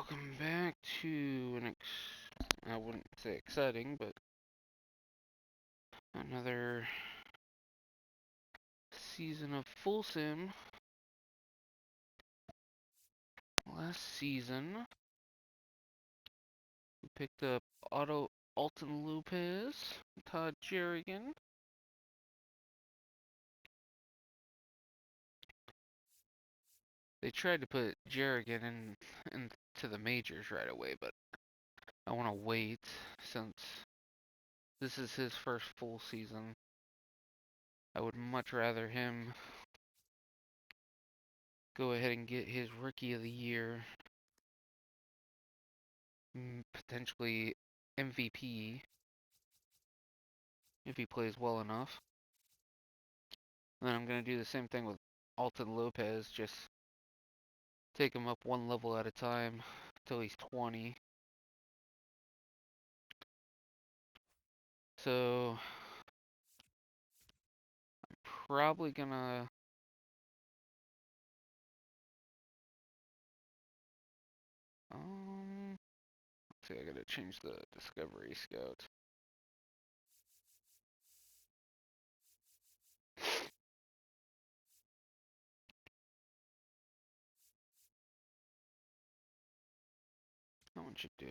Welcome back to I wouldn't say exciting, but another season of Full Sim. Last season, we picked up Alton Lopez, Todd Jerrigan. They tried to put Jerrigan into the majors right away, but I want to wait since this is his first full season. I would much rather him go ahead and get his Rookie of the Year, potentially MVP if he plays well enough. And then I'm going to do the same thing with Alton Lopez, just take him up one level at a time till he's 20. So, probably gonna let's see, I gotta change the Discovery Scout. That one should do.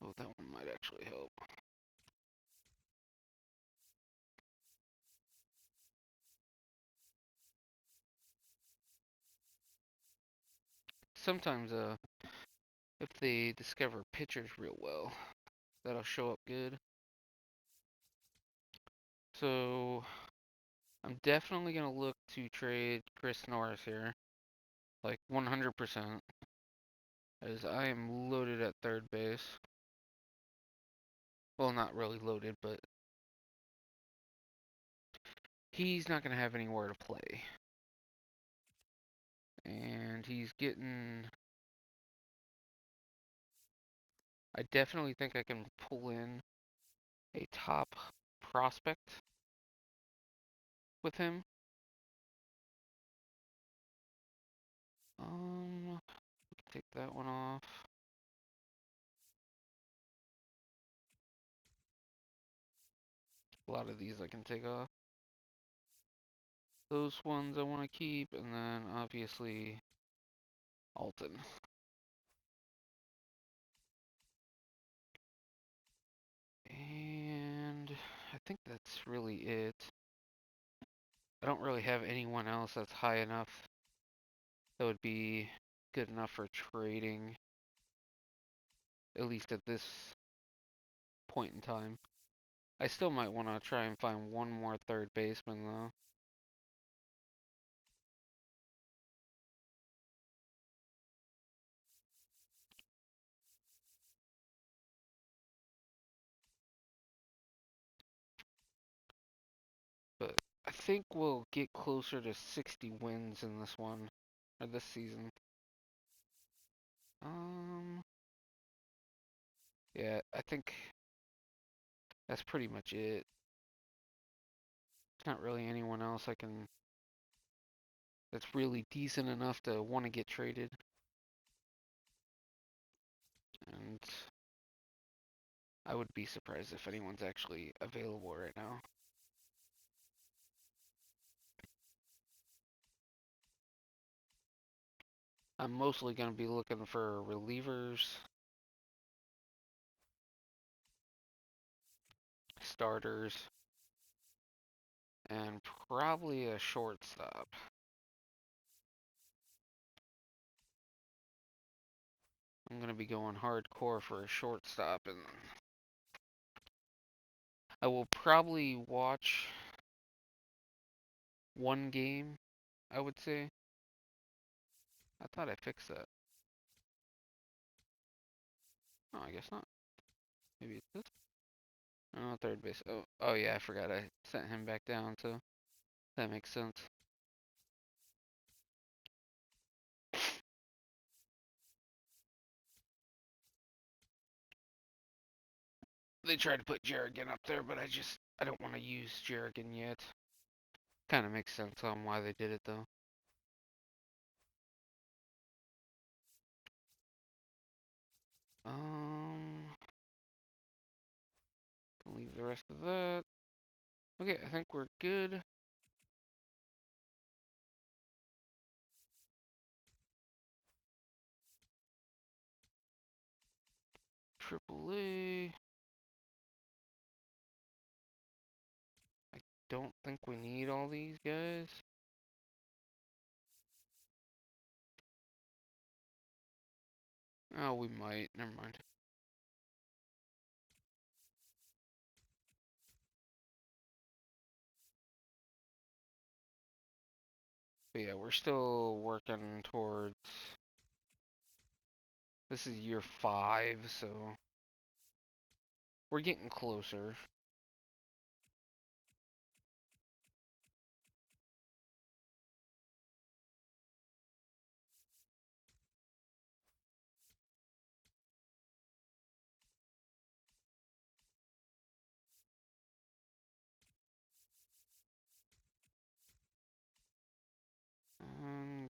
Oh, that one might actually help. Sometimes, if they discover pitchers real well, that'll show up good. So, I'm definitely gonna look to trade Chris Norris here, like 100%, as I am loaded at third base. Well, not really loaded, but he's not gonna have anywhere to play. And he's getting. I definitely think I can pull in a top prospect with him. Take that one off. A lot of these I can take off. Those ones I want to keep, and then obviously Alton. And I think that's really it. I don't really have anyone else that's high enough that would be good enough for trading, at least at this point in time. I still might want to try and find one more third baseman, though. But I think we'll get closer to 60 wins in this one, or this season. Yeah, I think that's pretty much it. There's not really anyone else that's really decent enough to want to get traded. And I would be surprised if anyone's actually available right now. I'm mostly going to be looking for relievers, starters, and probably a shortstop. I'm going to be going hardcore for a shortstop, and I will probably watch one game, I would say. I thought I fixed that. Oh, I guess not. Maybe it's this. Oh, third base. Oh yeah, I forgot I sent him back down, so that makes sense. They tried to put Jerrigan up there, but I don't want to use Jerrigan yet. Kind of makes sense on why they did it though. Um, leave the rest of that. Okay, I think we're good. Triple A. I don't think we need all these guys. Oh, we might. Never mind. But yeah, we're still working towards. This is year 5, so we're getting closer.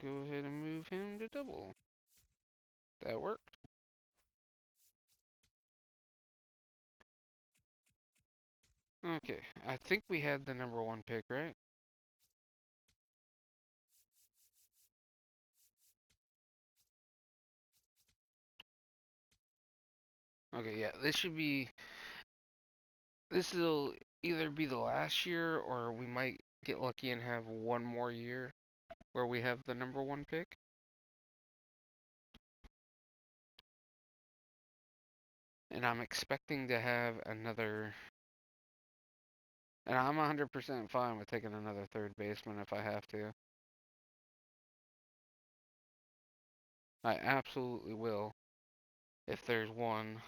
Go ahead and move him to double. That worked. Okay, I think we had the number 1 pick, right? Okay, yeah, this should be. This will either be the last year or we might get lucky and have one more year where we have the number 1 pick. And I'm expecting to have another. And I'm 100% fine with taking another third baseman if I have to. I absolutely will if there's one.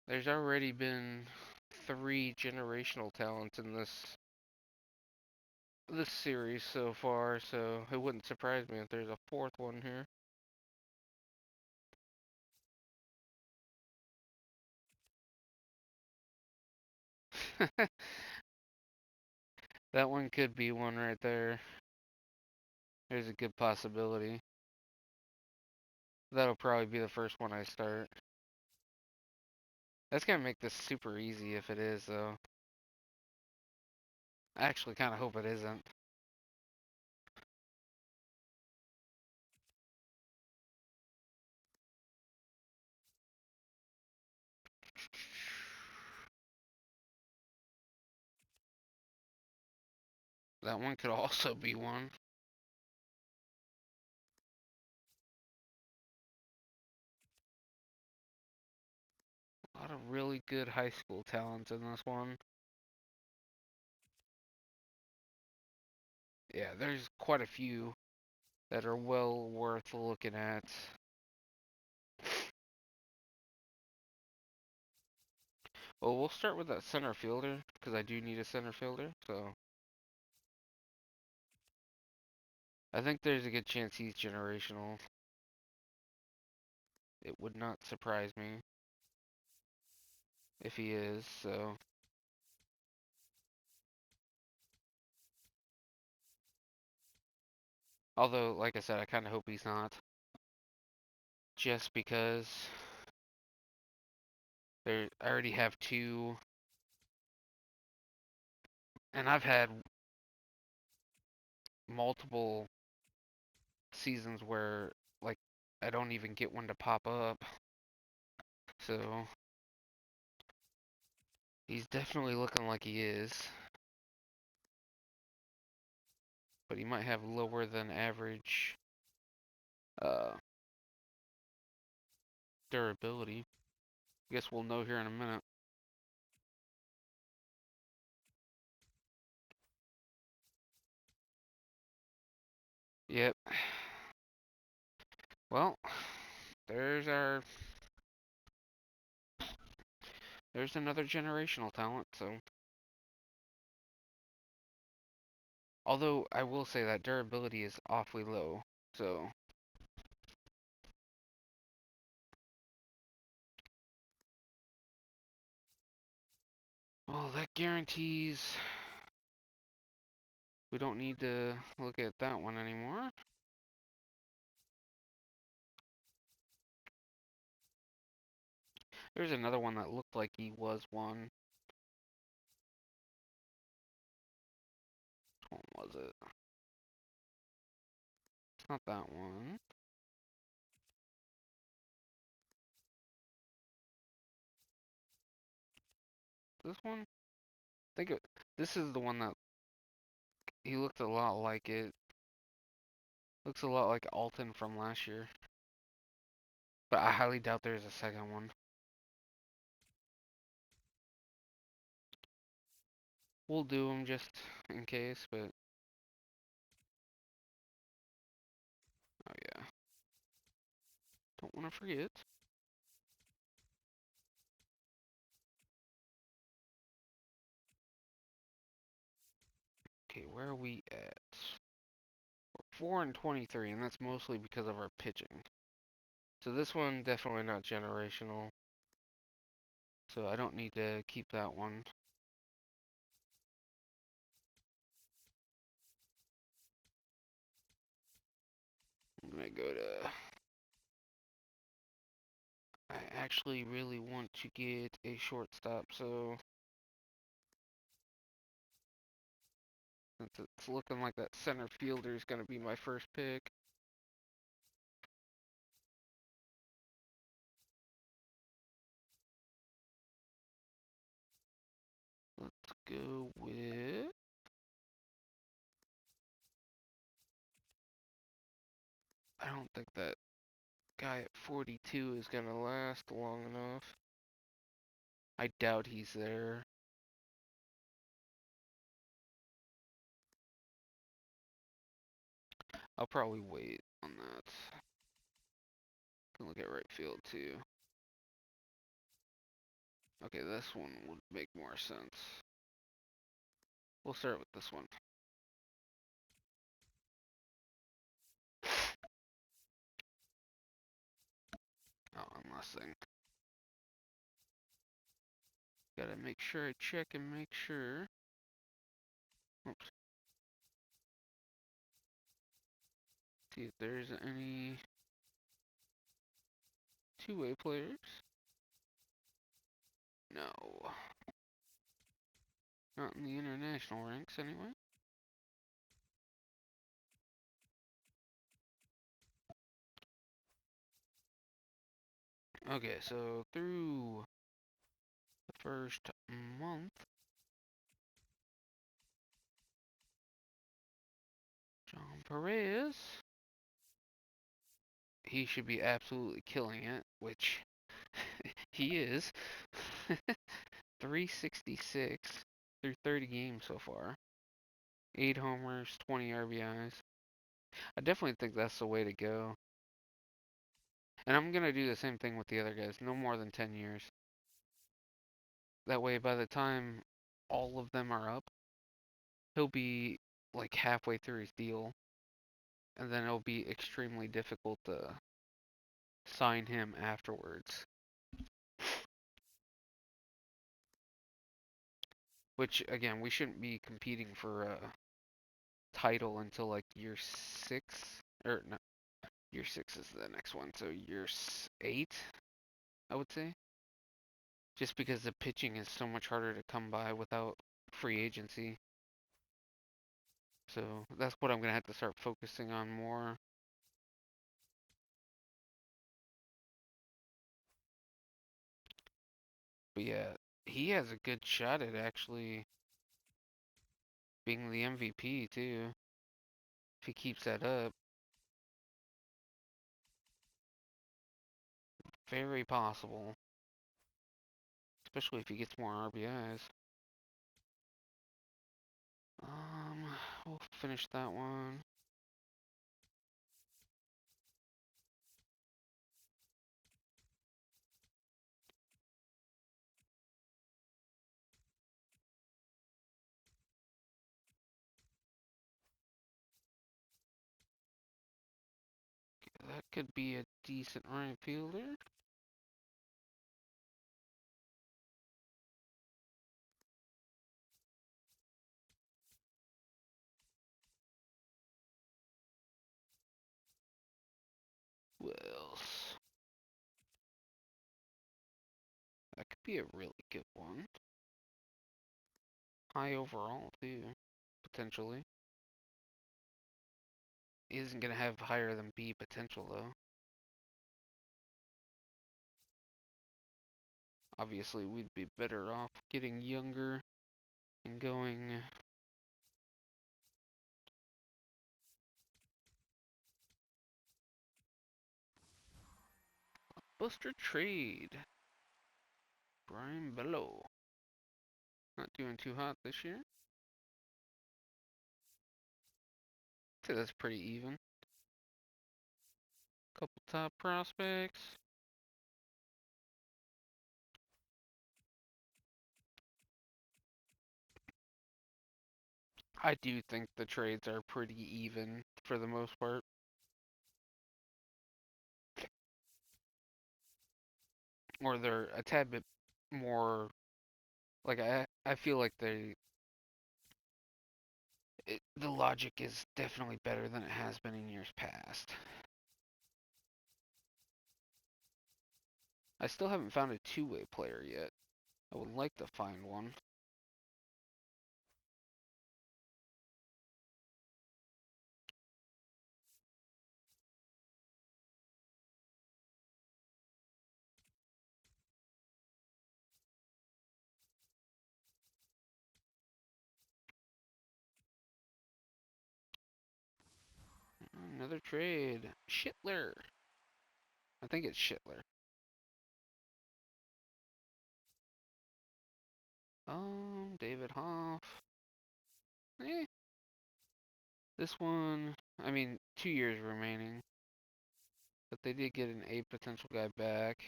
There's already been 3 generational talents in this series so far, so it wouldn't surprise me if there's a 4th one here. That one could be one right there. There's a good possibility. That'll probably be the first one I start. That's gonna make this super easy if it is, though. I actually kind of hope it isn't. That one could also be one. A lot of really good high school talents in this one. Yeah, there's quite a few that are well worth looking at. Well, we'll start with that center fielder, because I do need a center fielder, so I think there's a good chance he's generational. It would not surprise me if he is, so. Although, like I said, I kind of hope he's not. Just because I already have 2, and I've had multiple seasons where, like, I don't even get one to pop up. So, he's definitely looking like he is. But he might have lower than average uh, durability. Guess we'll know here in a minute. Yep. Well, there's our there's another generational talent, so although I will say that durability is awfully low. So well, that guarantees we don't need to look at that one anymore. There's another one that looked like he was one. Which one was it? It's not that one. This one? I think this is the one that he looked a lot like it. Looks a lot like Alton from last year. But I highly doubt there's a second one. We'll do them just in case, but oh yeah. Don't want to forget. Okay, where are we at? We're 4-23, and that's mostly because of our pitching. So this one definitely not generational. So I don't need to keep that one. I'm gonna go to. I actually really want to get a shortstop, so since it's looking like that center fielder is gonna be my first pick. Let's go with. I don't think that guy at 42 is gonna last long enough. I doubt he's there. I'll probably wait on that. Can look at right field too. Okay, this one would make more sense. We'll start with this one. Oh, one last thing. Gotta make sure I check and make sure. Oops. See if there's any two-way players. No. Not in the international ranks, anyway. Okay, so through the first month, John Perez, he should be absolutely killing it, which he is. 366 through 30 games so far. 8 homers, 20 RBIs. I definitely think that's the way to go. And I'm going to do the same thing with the other guys. No more than 10 years. That way, by the time all of them are up, he'll be like halfway through his deal. And then it'll be extremely difficult to sign him afterwards. Which, again, we shouldn't be competing for a title until like year 6. Or, no, year 6 is the next one. So year 8, I would say. Just because the pitching is so much harder to come by without free agency. So that's what I'm going to have to start focusing on more. But yeah, he has a good shot at actually being the MVP too. If he keeps that up. Very possible. Especially if he gets more RBIs. We'll finish that one. That could be a decent right fielder. Who else? be a really good one. High overall, too, potentially. He isn't going to have higher than B potential, though. Obviously, we'd be better off getting younger and going. Buster Trade. Brian Bello. Not doing too hot this year. So that's pretty even. Couple top prospects. I do think the trades are pretty even for the most part. Or they're a tad bit more like I feel like the logic is definitely better than it has been in years past. I still haven't found a two-way player yet. I would like to find one. Another trade. Schittler. I think it's Schittler. David Hoff. Eh. This one, I mean, 2 years remaining. But they did get an A potential guy back.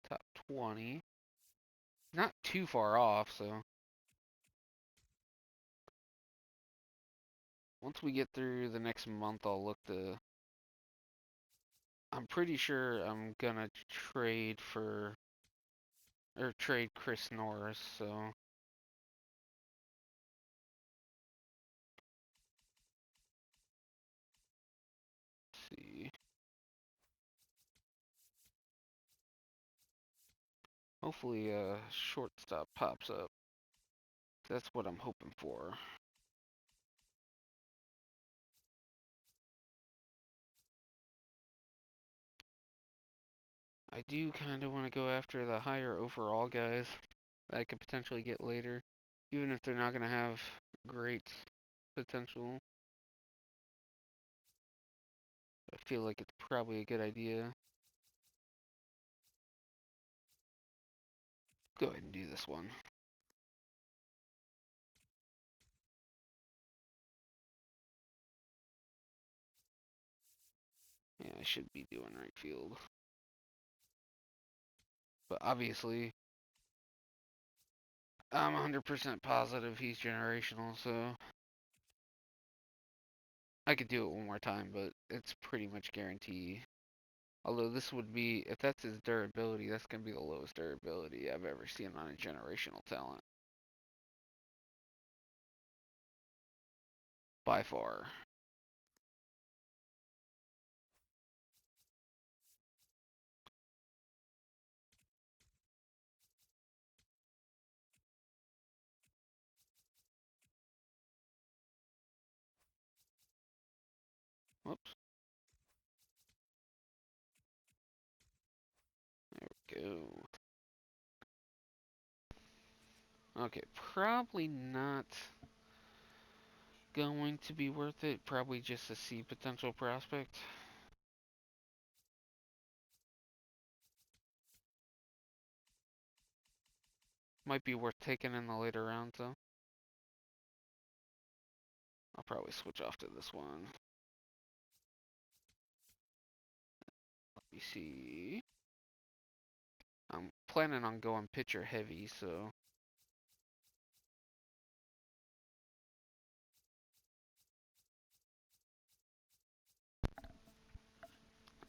Top 20. Not too far off, so. Once we get through the next month, I'll look to. I'm pretty sure I'm gonna trade for. Or trade Chris Norris, so. Let's see. Hopefully, a shortstop pops up. That's what I'm hoping for. I do kind of want to go after the higher overall guys that I could potentially get later, even if they're not going to have great potential. I feel like it's probably a good idea. Go ahead and do this one. Yeah, I should be doing right field. But obviously, I'm 100% positive he's generational, so I could do it one more time, but it's pretty much guarantee. Although this would be, if that's his durability, that's going to be the lowest durability I've ever seen on a generational talent. By far. Whoops. Go. Okay, probably not going to be worth it. Probably just a C potential prospect. Might be worth taking in the later rounds, though. I'll probably switch off to this one. Let me see. I'm planning on going pitcher heavy, so.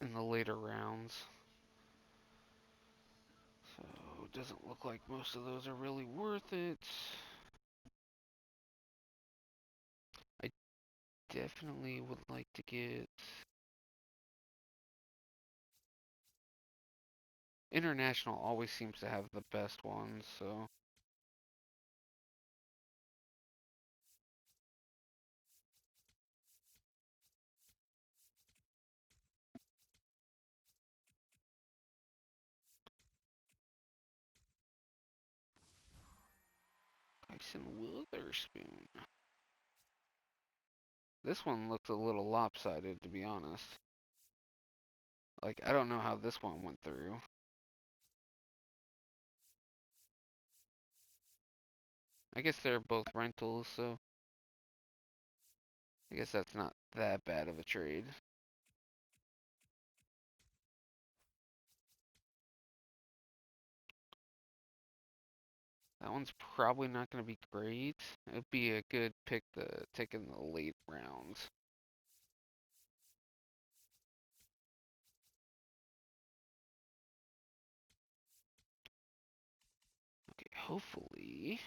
In the later rounds. So, it doesn't look like most of those are really worth it. I definitely would like to get International always seems to have the best ones, so Tyson Witherspoon. This one looks a little lopsided, to be honest. Like, I don't know how this one went through. I guess they're both rentals, so I guess that's not that bad of a trade. That one's probably not going to be great. It'd be a good pick to take in the late rounds. Okay, hopefully.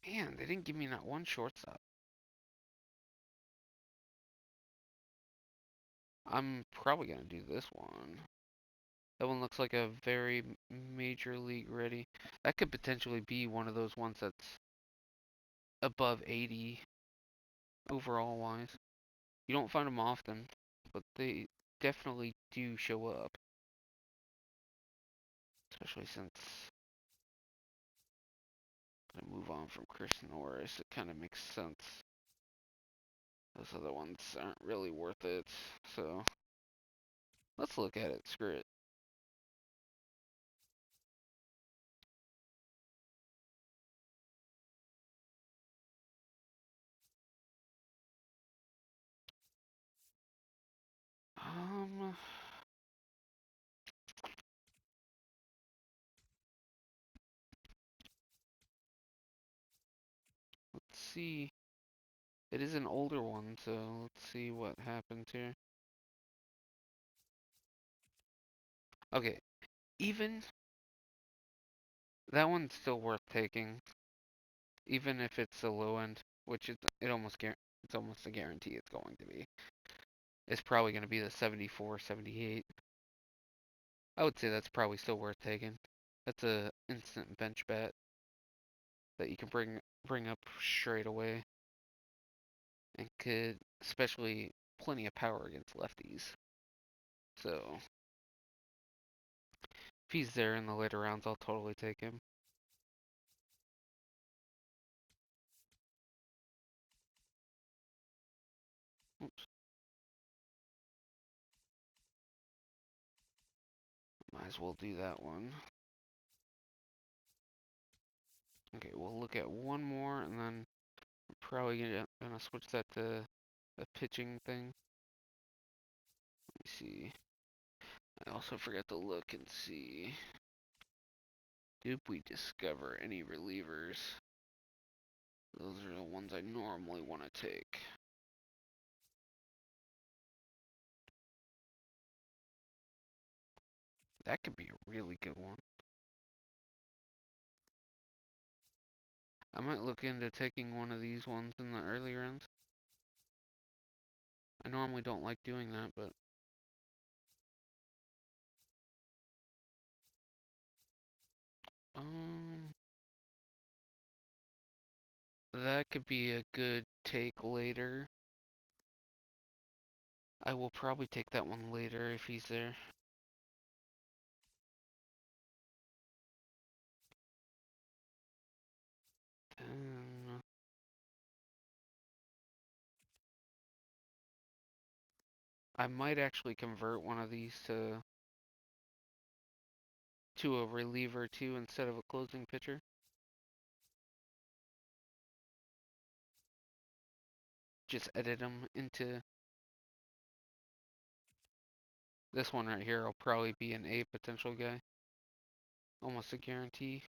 Man, they didn't give me not one shortstop. I'm probably going to do this one. That one looks like a very major league ready. That could potentially be one of those ones that's above 80 overall wise. You don't find them often, but they definitely do show up. Especially since I move on from Chris Norris, it kind of makes sense. Those other ones aren't really worth it. So let's look at it. Screw it. Um, let's see. It is an older one, so let's see what happens here. Okay, even that one's still worth taking, even if it's a low end, which it's almost a guarantee it's going to be. It's probably going to be the 74, 78. I would say that's probably still worth taking. That's a instant bench bet that you can bring up straight away and could especially plenty of power against lefties. So if he's there in the later rounds, I'll totally take him. Oops. Might as well do that one. Okay, we'll look at one more and then probably gonna switch that to a pitching thing. Let me see. I also forgot to look and see. Did we discover any relievers? Those are the ones I normally want to take. That could be a really good one. I might look into taking one of these ones in the early rounds. I normally don't like doing that, but um, that could be a good take later. I will probably take that one later if he's there. And I might actually convert one of these to a reliever too instead of a closing pitcher. Just edit them into this one right here. Will probably be an A potential guy, almost a guarantee.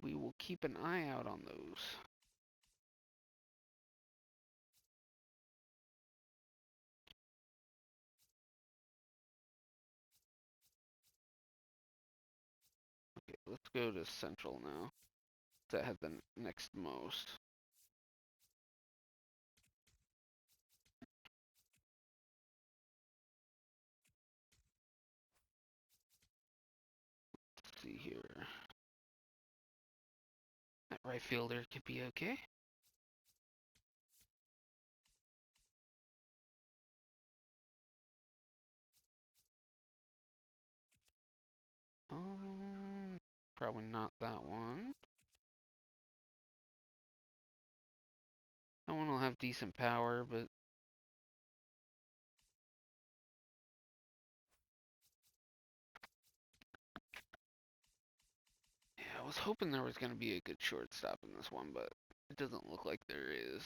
We will keep an eye out on those. Okay, let's go to Central now. That had the next most. see here. That right fielder could be okay. Probably not that one. That one will have decent power, but yeah, I was hoping there was going to be a good shortstop in this one, but it doesn't look like there is.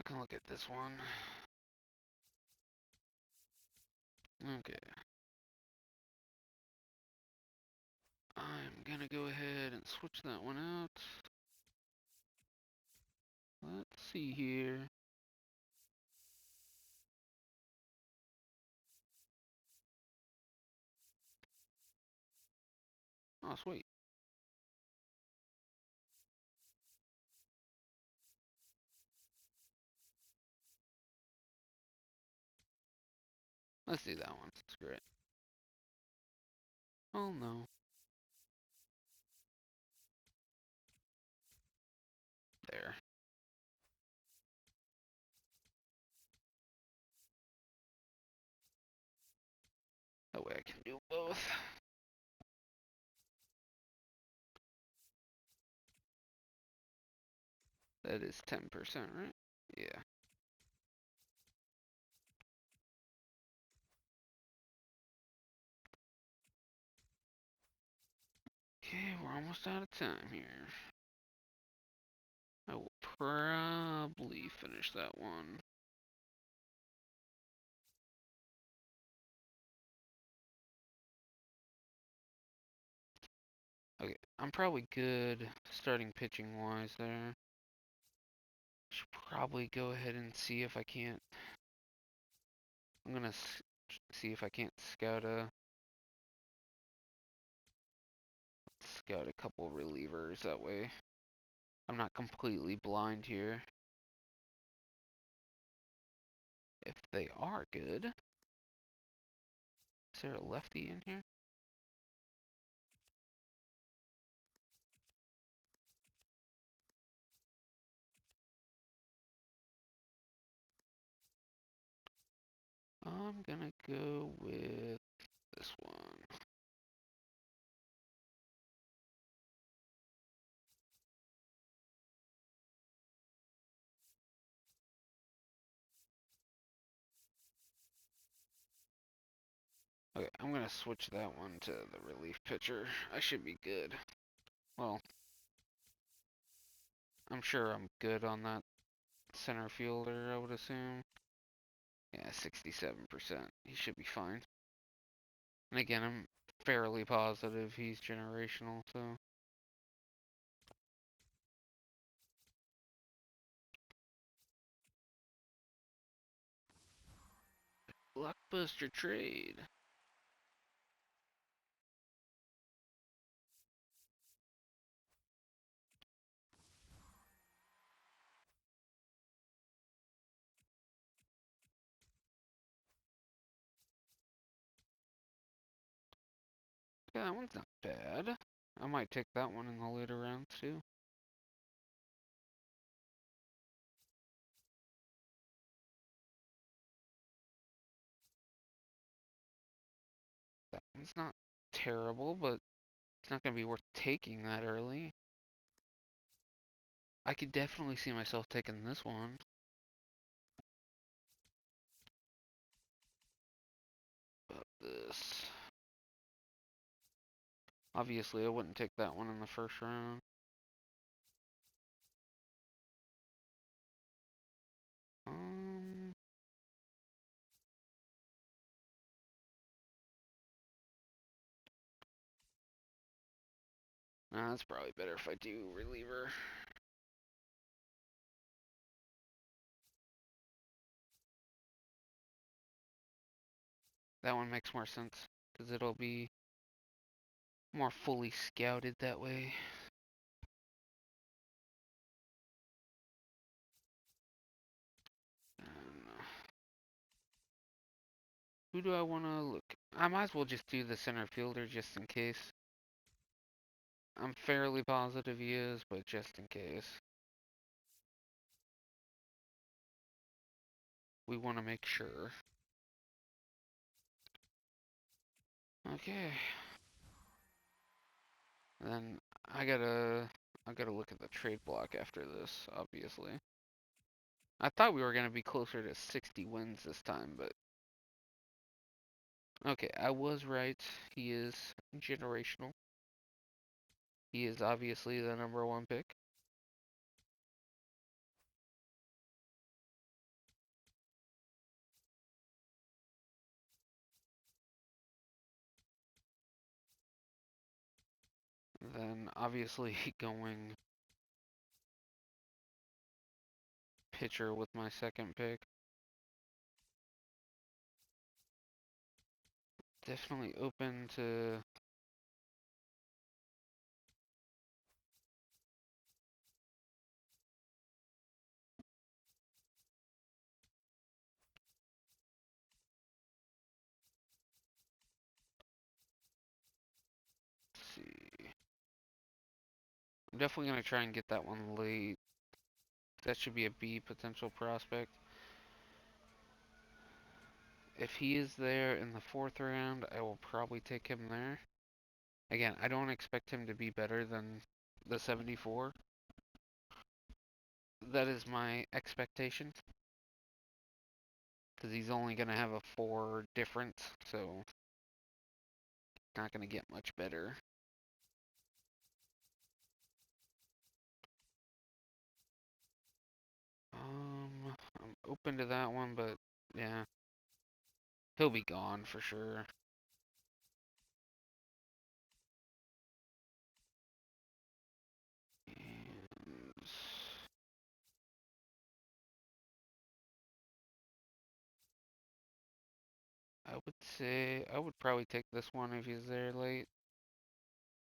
I can look at this one. Okay. I'm gonna go ahead and switch that one out. Let's see here. Oh, sweet. Let's do that one. Screw it. Oh no. There. That way I can do both. That is 10%, right? Yeah. Okay, we're almost out of time here. I will probably finish that one. Okay, I'm probably good starting pitching wise there. Should probably go ahead and see if I can't. I'm gonna see if I can't scout a couple relievers. That way, I'm not completely blind here. If they are good, is there a lefty in here? I'm gonna go with this one. Okay, I'm gonna switch that one to the relief pitcher. I should be good. Well, I'm sure I'm good on that center fielder, I would assume. Yeah, 67%. He should be fine. And again, I'm fairly positive he's generational, so. Blockbuster trade. Yeah, that one's not bad. I might take that one in the later rounds too. That one's not terrible, but it's not going to be worth taking that early. I could definitely see myself taking this one. But this. Obviously, I wouldn't take that one in the first round. Um, nah, it's probably better if I do reliever. That one makes more sense because it'll be more fully scouted that way. And who do I want to look? I might as well just do the center fielder just in case. I'm fairly positive he is, but just in case. We want to make sure. Okay. Then I gotta look at the trade block after this, obviously. I thought we were gonna be closer to 60 wins this time, but okay, I was right. He is generational. He is obviously the number one pick. Then obviously going pitcher with my second pick. Definitely open to see. I'm definitely gonna try and get that one late. That should be a B potential prospect. If he is there in the fourth round, I will probably take him there. Again, I don't expect him to be better than the 74. That is my expectation. Because he's only going to have a 4 difference, so not going to get much better. I'm open to that one, but yeah, he'll be gone for sure. And I would say I would probably take this one if he's there late.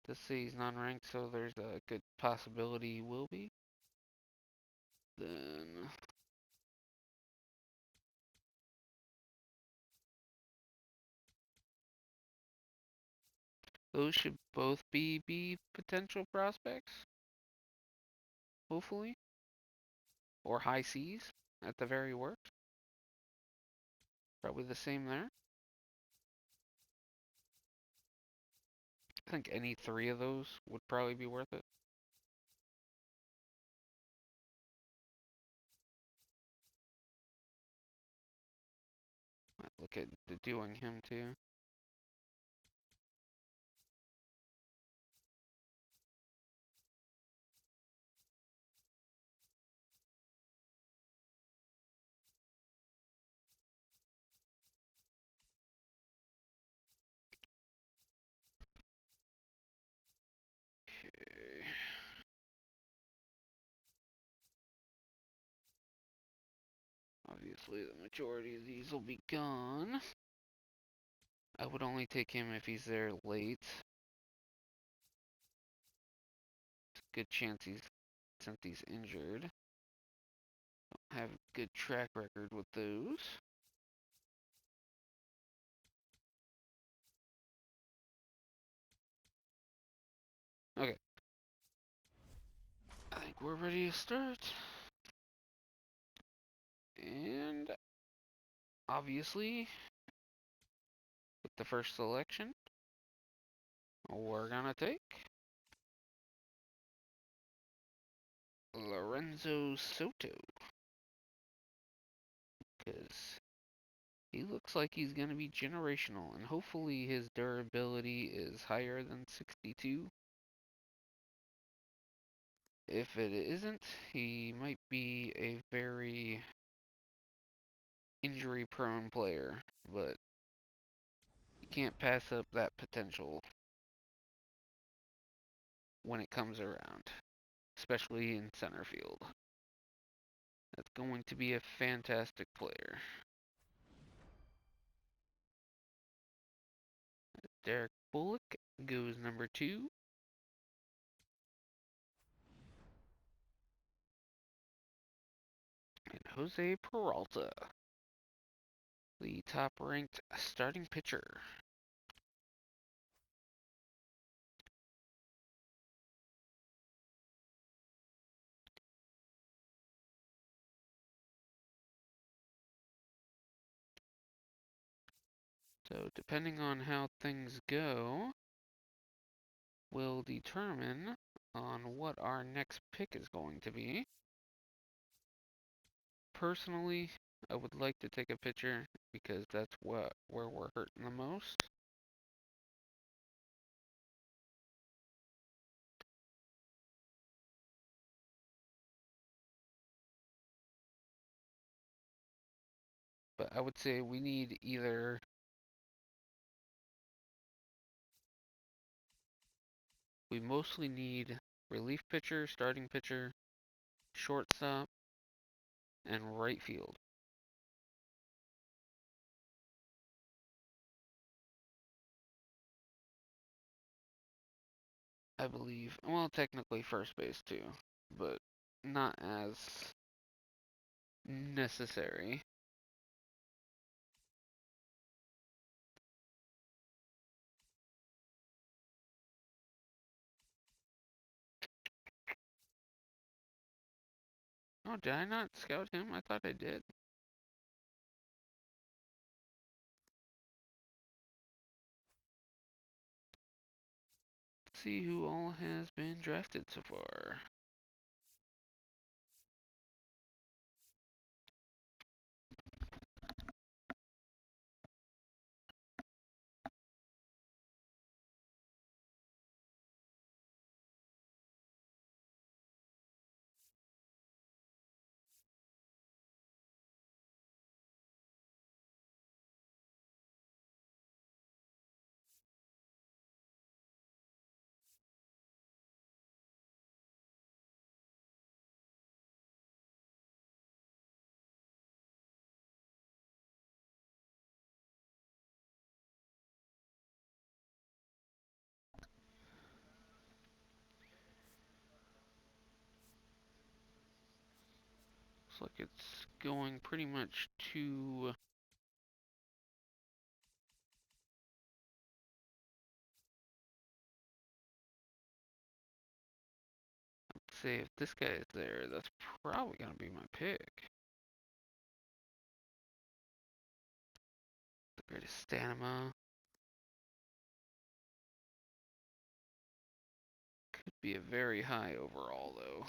To see he's non-ranked, so there's a good possibility he will be. Then those should both be B potential prospects, hopefully, or high C's at the very worst. Probably the same there. I think any 3 of those would probably be worth it. Might look at doing him too. Okay. Obviously, the majority of these will be gone. I would only take him if he's there late. Good chance since he's injured. Don't have a good track record with those. Okay. I think we're ready to start. And obviously, with the first selection, we're gonna take Lorenzo Soto. Because he looks like he's going to be generational, and hopefully his durability is higher than 62. If it isn't, he might be a very injury prone player, but you can't pass up that potential when it comes around, especially in center field. That's going to be a fantastic player. Derek Bullock goes number 2. And Jose Peralta, the top-ranked starting pitcher. So depending on how things go, will determine on what our next pick is going to be. Personally, I would like to take a pitcher because that's where we're hurting the most. But I would say we need we mostly need relief pitcher, starting pitcher, shortstop, and right field. I believe. Well, technically first base too, but not as necessary. Oh, did I not scout him? I thought I did. Let's see who all has been drafted so far. Looks like it's going pretty much to say if this guy is there, that's probably gonna be my pick. The greatest stamina. Could be a very high overall though.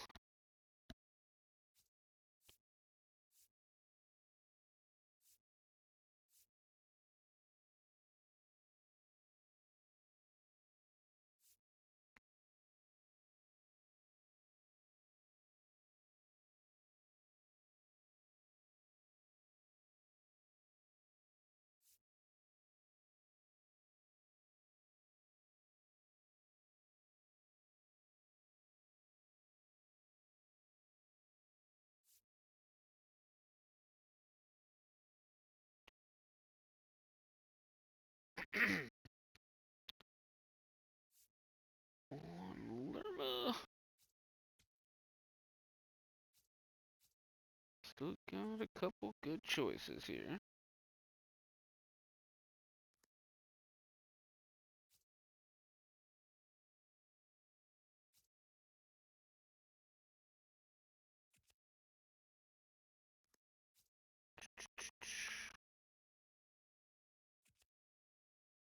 On Lerma. Still got a couple good choices here.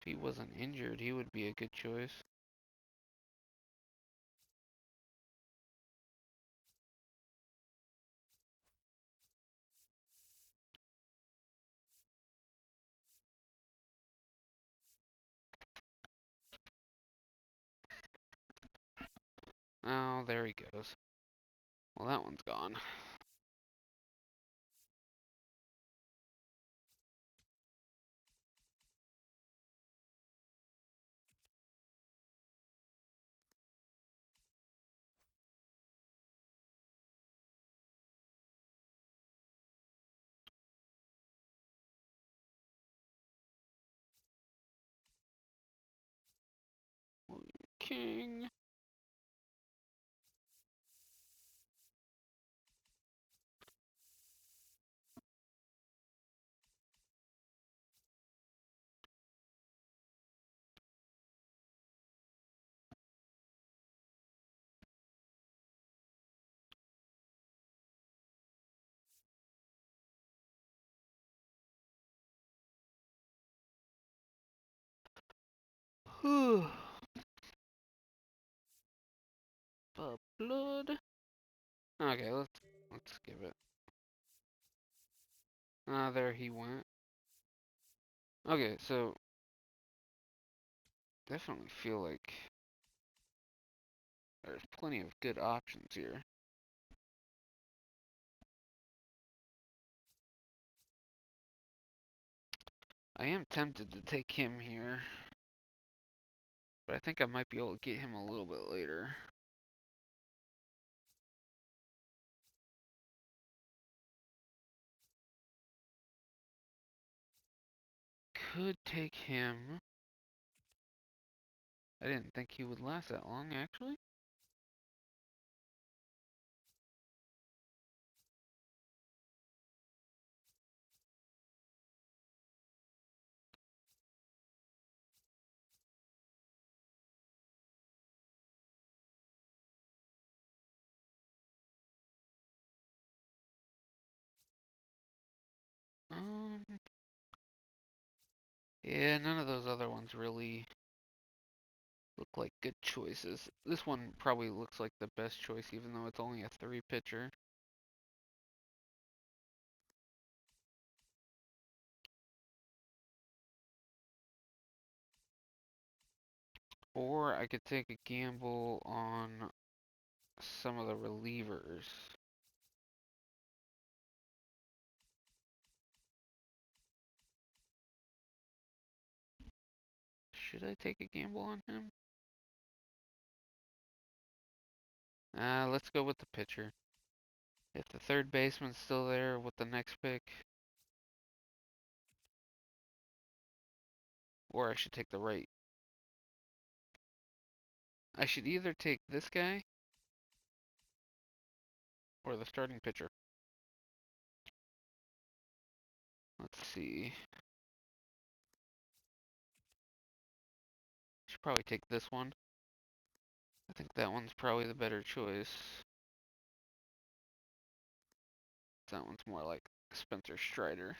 If he wasn't injured, he would be a good choice. Oh, there he goes. Well, that one's gone. king. Blood. Okay, let's give it. Ah, there he went. Okay, so definitely feel like there's plenty of good options here. I am tempted to take him here, but I think I might be able to get him a little bit later. Could take him. I didn't think he would last that long, actually. Um, yeah, none of those other ones really look like good choices. This one probably looks like the best choice, even though it's only a 3 pitcher. Or I could take a gamble on some of the relievers. Should I take a gamble on him? Let's go with the pitcher. If the third baseman's still there with the next pick, or I should take the right. I should either take this guy or the starting pitcher. Let's see. Should probably take this one. I think that one's probably the better choice. That one's more like Spencer Strider.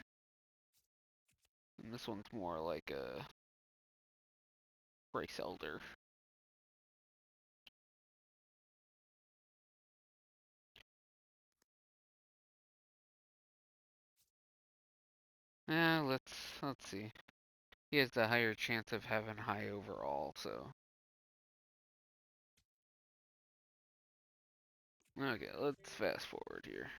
And this one's more like a Bryce Elder. Let's see. He has a higher chance of having high overall, so. Okay, let's fast forward here.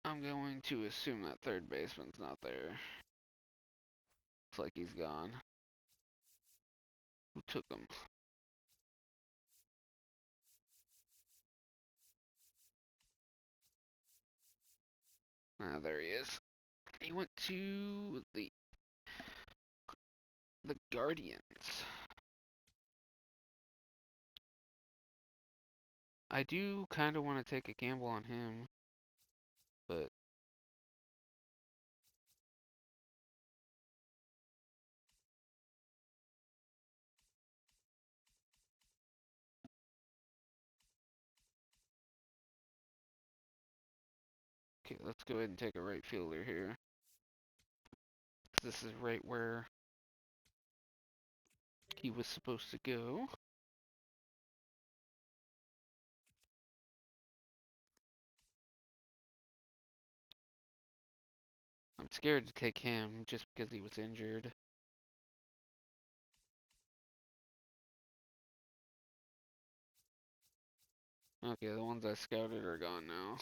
I'm going to assume that third baseman's not there. Looks like he's gone. Who took him? Ah, there he is. He went to the Guardians. I do kind of want to take a gamble on him, but okay, let's go ahead and take a right fielder here. This is right where he was supposed to go. I'm scared to take him just because he was injured. Okay, the ones I scouted are gone now.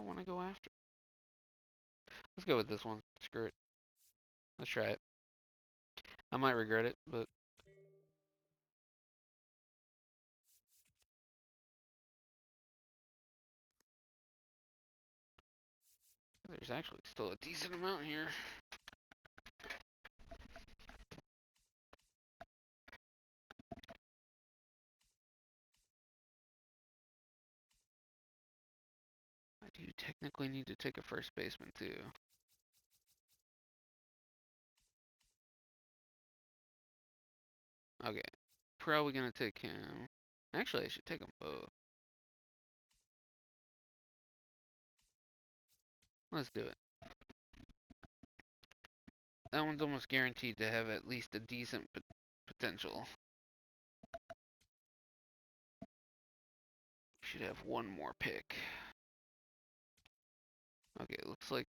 don't want to go after. Let's go with this one. Screw it. Let's try it. I might regret it, but there's actually still a decent amount here. I do technically need to take a first baseman too. Okay, probably gonna take him. Actually, I should take them both. Let's do it. That one's almost guaranteed to have at least a decent potential. Should have one more pick. Okay, looks like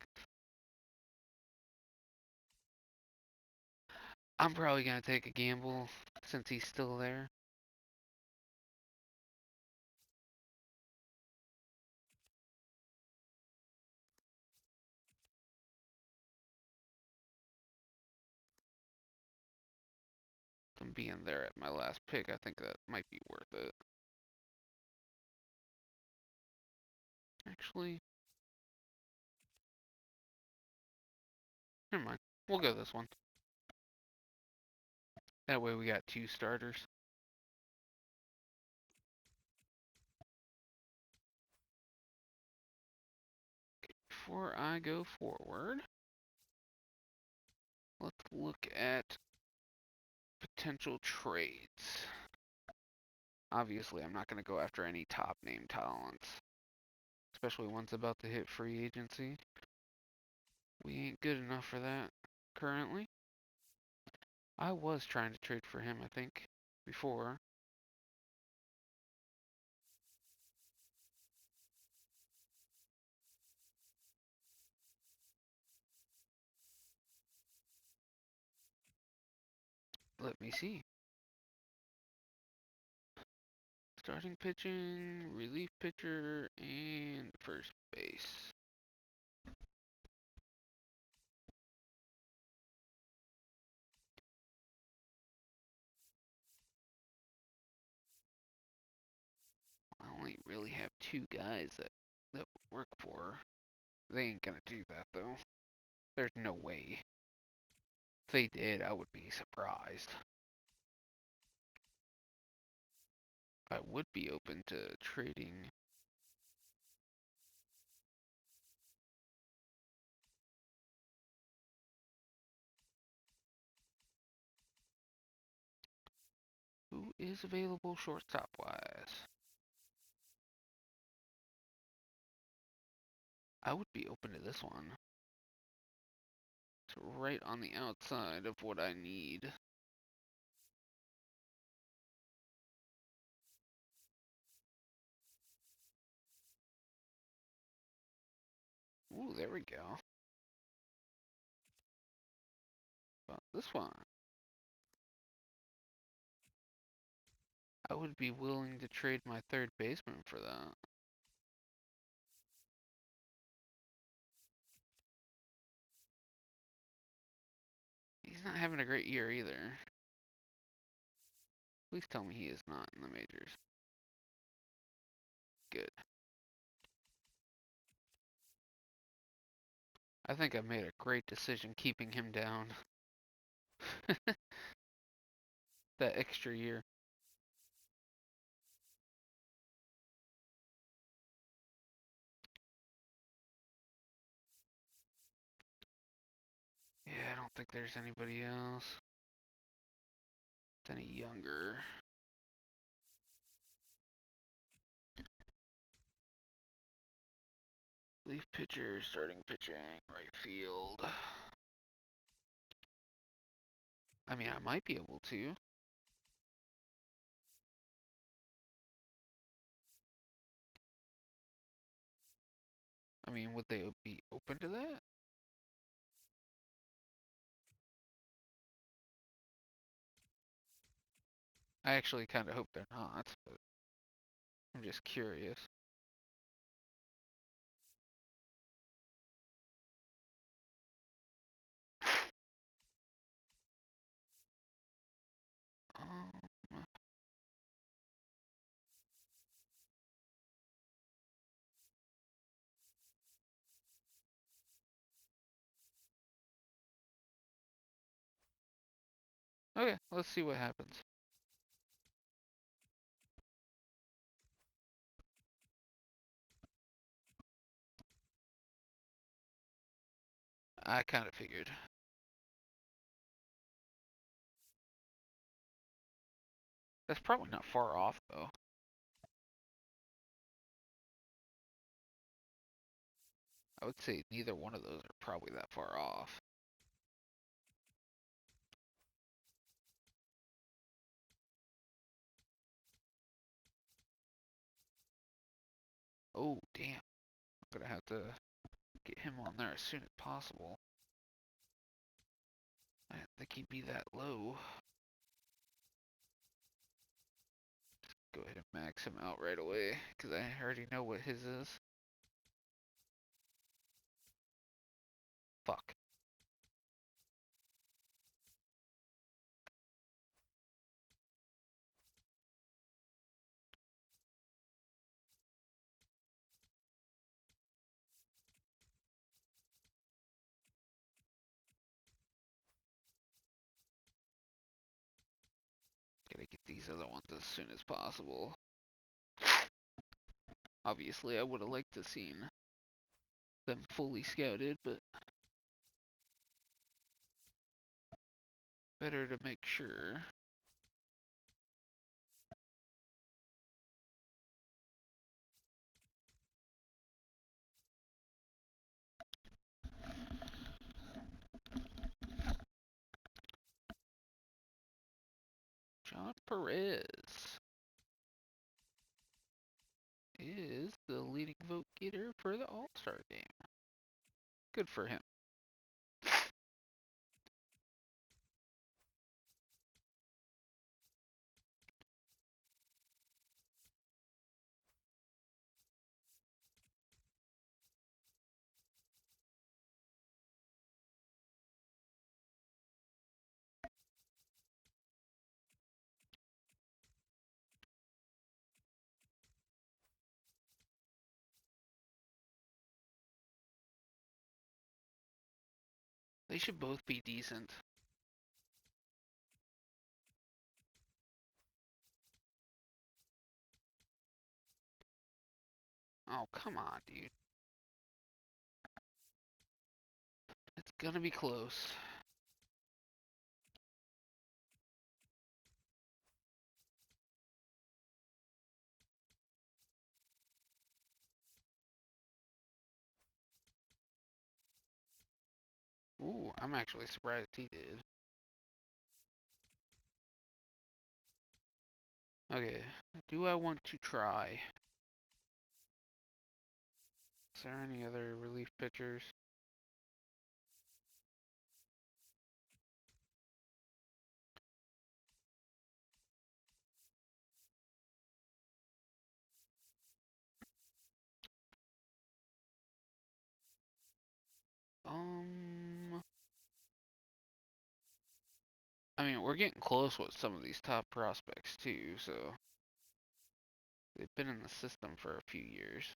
I'm probably gonna take a gamble since he's still there. Him being there at my last pick, I think that might be worth it. Actually, never mind. We'll go this one. That way we got two starters. Before I go forward, let's look at potential trades. Obviously, I'm not going to go after any top name talents, especially ones about to hit free agency. We ain't good enough for that currently. I was trying to trade for him, I think, before. Let me see. Starting pitching, relief pitcher, and first base. I only really have two guys that work for. They ain't gonna do that though. There's no way. If they did, I would be surprised. I would be open to trading. Who is available shortstop wise? I would be open to this one. It's right on the outside of what I need. Ooh, there we go. About this one. I would be willing to trade my third baseman for that. He's not having a great year either. Please tell me he is not in the majors. Good. I think I made a great decision keeping him down. That extra year. Yeah, I don't think there's anybody else. Any younger. Leaf pitcher, starting pitching, right field. I mean, I might be able to. I mean, would they be open to that? I actually kind of hope they're not, but I'm just curious. Okay, let's see what happens. I kind of figured. That's probably not far off, though. I would say neither one of those are probably that far off. Oh, damn. I'm gonna have to get him on there as soon as possible. I didn't think he'd be that low. Go ahead and max him out right away, because I already know what his is. Fuck. Gotta get these other ones as soon as possible. Obviously, I would have liked to seen them fully scouted, but better to make sure. John Perez is the leading vote getter for the All-Star game. Good for him. They should both be decent. Oh, come on, dude. It's gonna be close. Ooh, I'm actually surprised he did. Okay, do I want to try? Is there any other relief pitchers? Um, I mean, we're getting close with some of these top prospects too, so they've been in the system for a few years.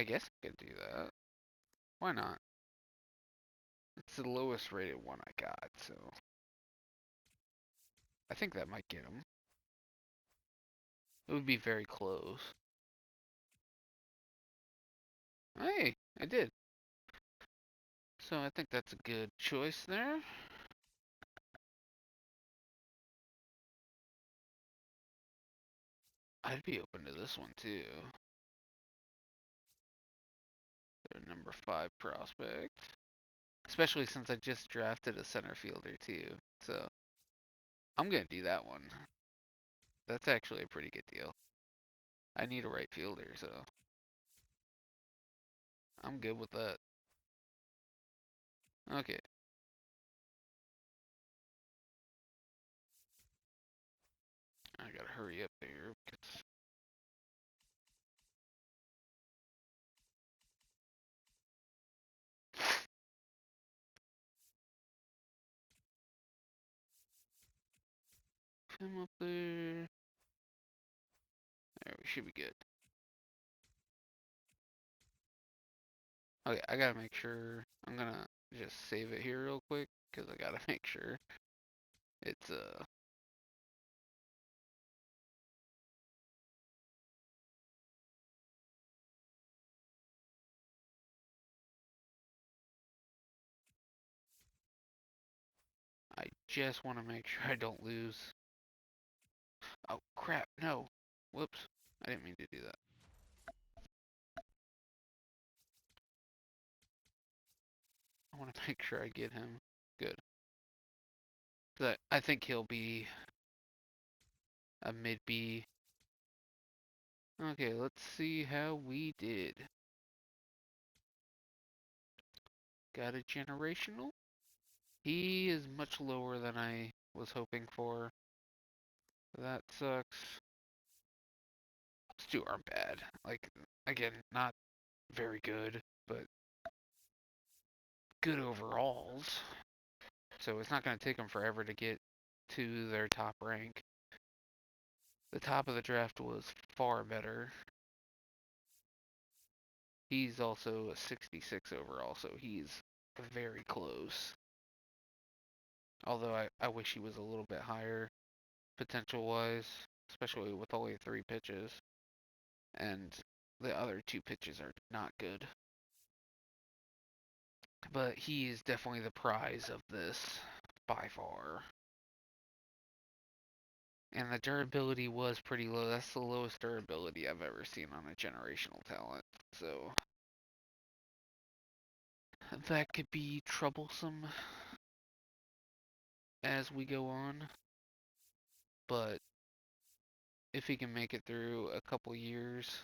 I guess I could do that. Why not? It's the lowest rated one I got, so I think that might get him. It would be very close. Hey, I did. So I think that's a good choice there. I'd be open to this one too. Their number 5 prospect. Especially since I just drafted a center fielder too. So I'm gonna do that one. That's actually a pretty good deal. I need a right fielder, so I'm good with that. Okay. I gotta hurry up there because him up there. There, we should be good. Okay, I gotta make sure. I'm gonna just save it here real quick because I gotta make sure it's I just want to make sure I don't lose. Oh crap! No. Whoops. I didn't mean to do that. I want to make sure I get him. Good. But I think he'll be a mid B. Okay, let's see how we did. Got a generational. He is much lower than I was hoping for. That sucks. These two aren't bad. Like, again, not very good, but good overalls. So it's not going to take them forever to get to their top rank. The top of the draft was far better. He's also a 66 overall, so he's very close. Although I wish he was a little bit higher potential-wise, especially with only 3 pitches. And the other 2 pitches are not good. But he is definitely the prize of this, by far. And the durability was pretty low. That's the lowest durability I've ever seen on a generational talent. So that could be troublesome as we go on. But if he can make it through a couple years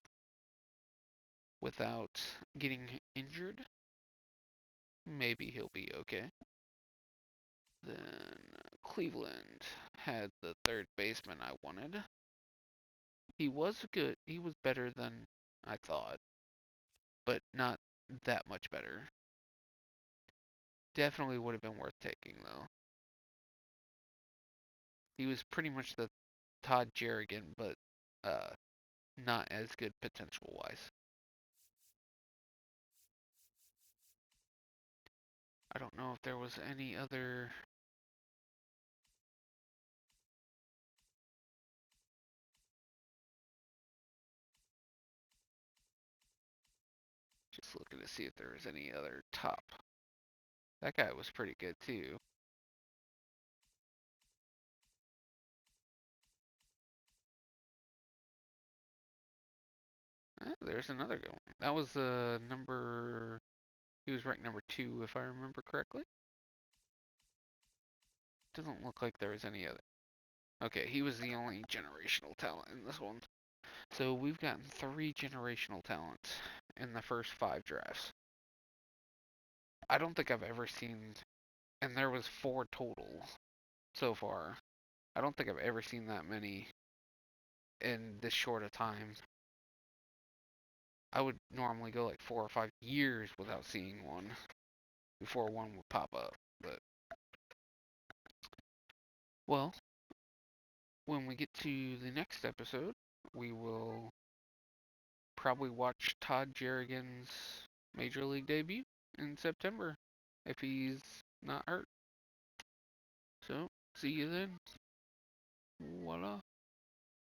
without getting injured, maybe he'll be okay. Then Cleveland had the third baseman I wanted. He was good. He was better than I thought, but not that much better. Definitely would have been worth taking, though. He was pretty much the Todd Jerrigan, but uh, not as good potential-wise. I don't know if there was any other. Just looking to see if there was any other top. That guy was pretty good, too. There's another good one. That was number. He was ranked number 2, if I remember correctly. Doesn't look like there was any other. Okay, he was the only generational talent in this one. So we've gotten 3 generational talents in the first 5 drafts. I don't think I've ever seen, and there was 4 total so far. I don't think I've ever seen that many in this short a time. I would normally go like 4 or 5 years without seeing one before one would pop up. But, well, when we get to the next episode, we will probably watch Todd Jerrigan's Major League debut in September if he's not hurt. So, see you then. Voila.